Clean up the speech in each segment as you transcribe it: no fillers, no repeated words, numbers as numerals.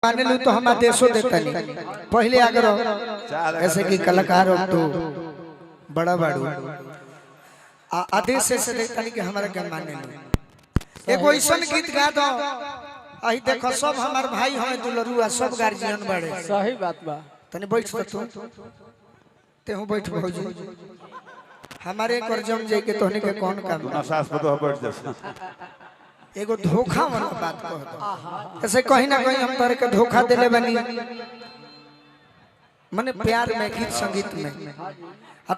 माने लू तो हम आदेशो देता नहीं पहले आग्रह ऐसे कि कलाकार हो तो बड़ा बाड़ू आदेश से देता नहीं कि हमारा क्या माने लू एक ऐसा गीत गा दो अही देखो सब हमार भाई हमें दुलरुआ सब गार्जियन बड़े सही बात बा तने बैठ तू तेहू बैठ भौजी हमारे एक और जम जाए के तोहने के कौन काम ना सास पतो बैठ जा एगो धोखा वाला बात कह ऐसे कहीं ना कहीं हम तारे के धोखा देले बनी मने प्यार में गीत संगीत में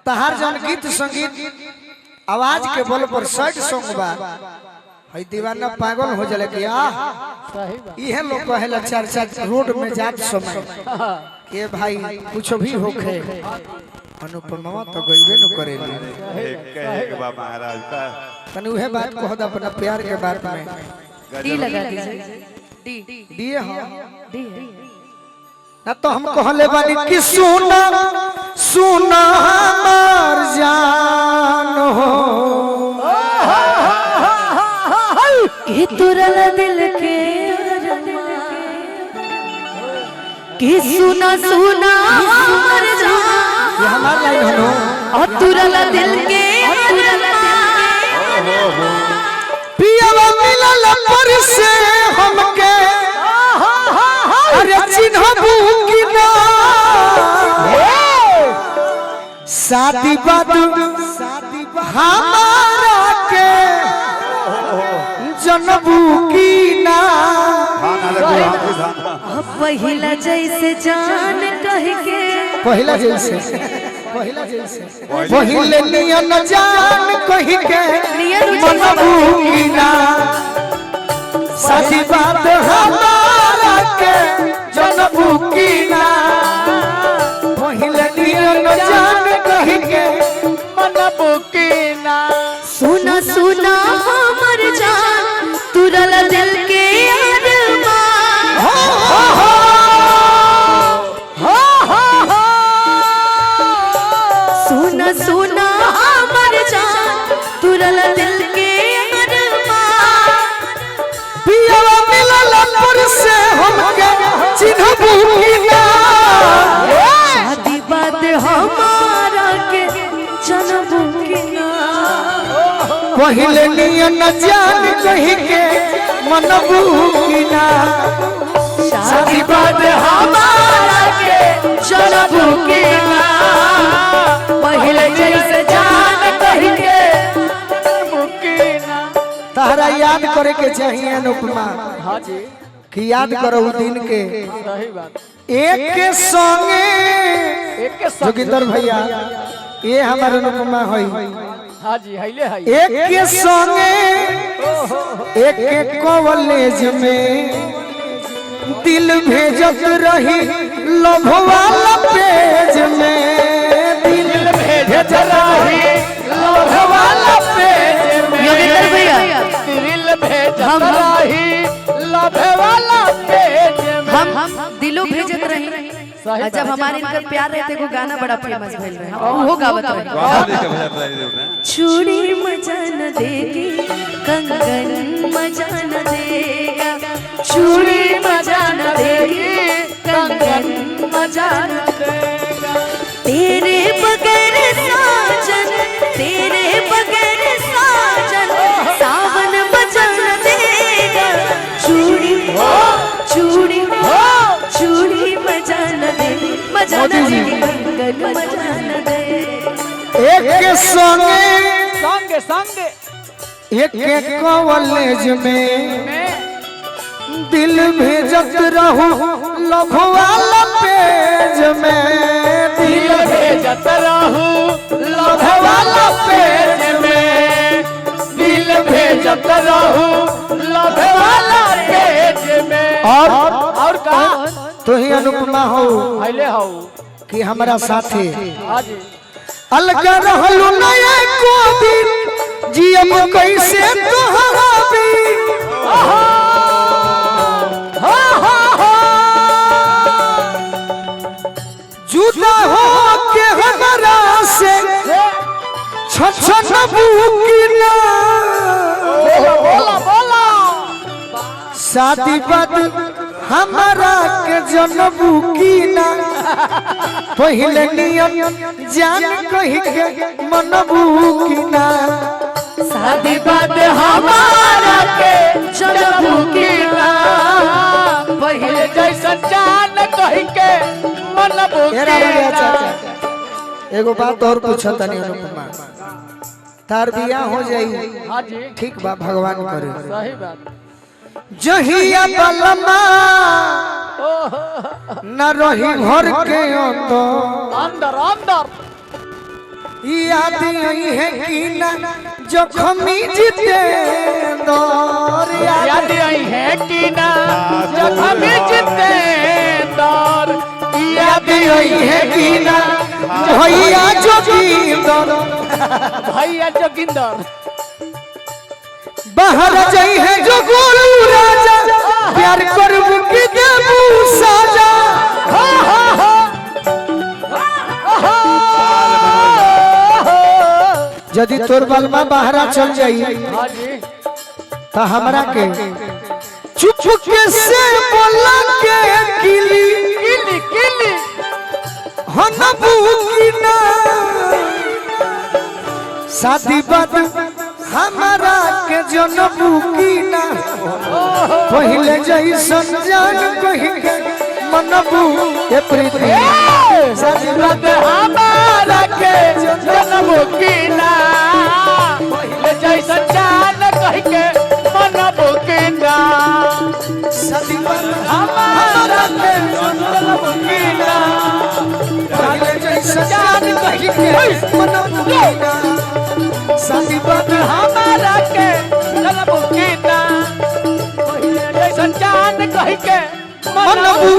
तहार जन गीत संगीत आवाज के बल पर साइड सॉन्ग बा हई दीवाना पागल हो जले कि सही बात इहे लोग कहेला चर्चा रोड में जात समय के भाई कुछ भी होखे अनुपमा तो गईबे न करेली एक बाबा महाराज का तने उहे बात को होदा अपना प्यार के बात में डी लगा दीजिए डी दिए हां डी ना तो हम कहले बानी कि सुना सुना हमार जान हो कि तुरल दिल के कि सुना सुना हमार जान ये हमार लाइन हो और तुरल दिल के पियावा मिलल पर से हमके अरे चिन्हबू कि ना शादी बात हमारा के जनबू की ना पहिला जैसे जान कह के पहिला जैसे पहिले नियन जान कह के मनबू की ना शादी बात हमारा के जनबू की ना पहिले नियन जान कह के मनबू की ना सुना सुना हमर जान तुरल दिल के सुना सुना हमर जान तुरल दिल के पियावा मिलल पर से हमके चिन्हबू कि ना शादी बात हमारा के जनबू कि ना पहिले नियन जान कह के मनबू कि ना शादी बात हमारा के जनबू कि ना पहले जैसे जान कह के तहरा याद करे के चाहिए अनुपमा हाँ जी कि याद करो उ दिन के सही बात एक के संगे एक के साथ जोगिंदर भैया ये हमारे अनुपमा होई हाँ जी हईले हई एक के संगे एक के कॉलेज में दिल भेजत रही लव वाला पेज में दिल भेजत रही लव वाला पेज में योगेंद्र भैया दिल भेजत रही लभे वाला पेज में हम दिलो भेजत रही सही जब हमारे इनकर प्यार रहते को गाना बड़ा फेमस भइल रहे वो गावत रहे चूड़ी मजा न देगी कंगन मजा न देगा चूड़ी मजा न देगी कंगन मजा न देगा तेरे बगैर साजन तेरे बगैर साजन सावन मजा न देगा चूड़ी चूड़ी चूड़ी मजा न दे मजा न दे कंगन मजा न दे एक के संगे संगे संगे एक के कॉलेज में दिल भेजत रहूं लव वाला पेज में दिल भेजत रहूं लव वाला पेज में दिल भेजत रहूं लभे वाला पेज में और का तो ही अनुपमा हो हईले हौ कि हमारा साथी हाँ जी अलग रहलू नया को दिन जियम कैसे तोहरा भी जुदा हो के हमरा से छछनबू कि ना बोला बोला शादी बात हमारा के जनबू की ना पहले नियम जान कही के मनबू की ना शादी बाद हमारा के जनबू की ना पहले जैसा जान कही के मनबू की ना। एगो बात और पूछो तनी अनुपमा, तार बियाह हो जाई हाँ जी ठीक बा, भगवान करे सही बात। जहिया बलमा न रही घर के अंदर अंदर याद आई है कि ना जखमी जीते दौर याद आई है कि ना जब हमें जितने दौर याद आई है कि ना भैया जोगिंदर भैया जोगिंदर बाहर जाई है जो गोलू राजा प्यार करबू की देबू साजा यदि तोर बलमा बाहरा चल जाई हाँ जी तो हमरा के चुप के से बोला के किली किली किली हनबू की ना शादी बाद हमारा के जनबू की ना पहले जैसन जान कही के मनबू ए प्रीति शादी बाद हमारा के जनबू की ना पहले जैसा जान कही के मनबू की ना शादी बाद हमारा के जनबू की ना पहले जैसन जान कही के मनबू की ना शादी बाद हमारा के जनबू की ना पहले जैसा जान कही के मनबू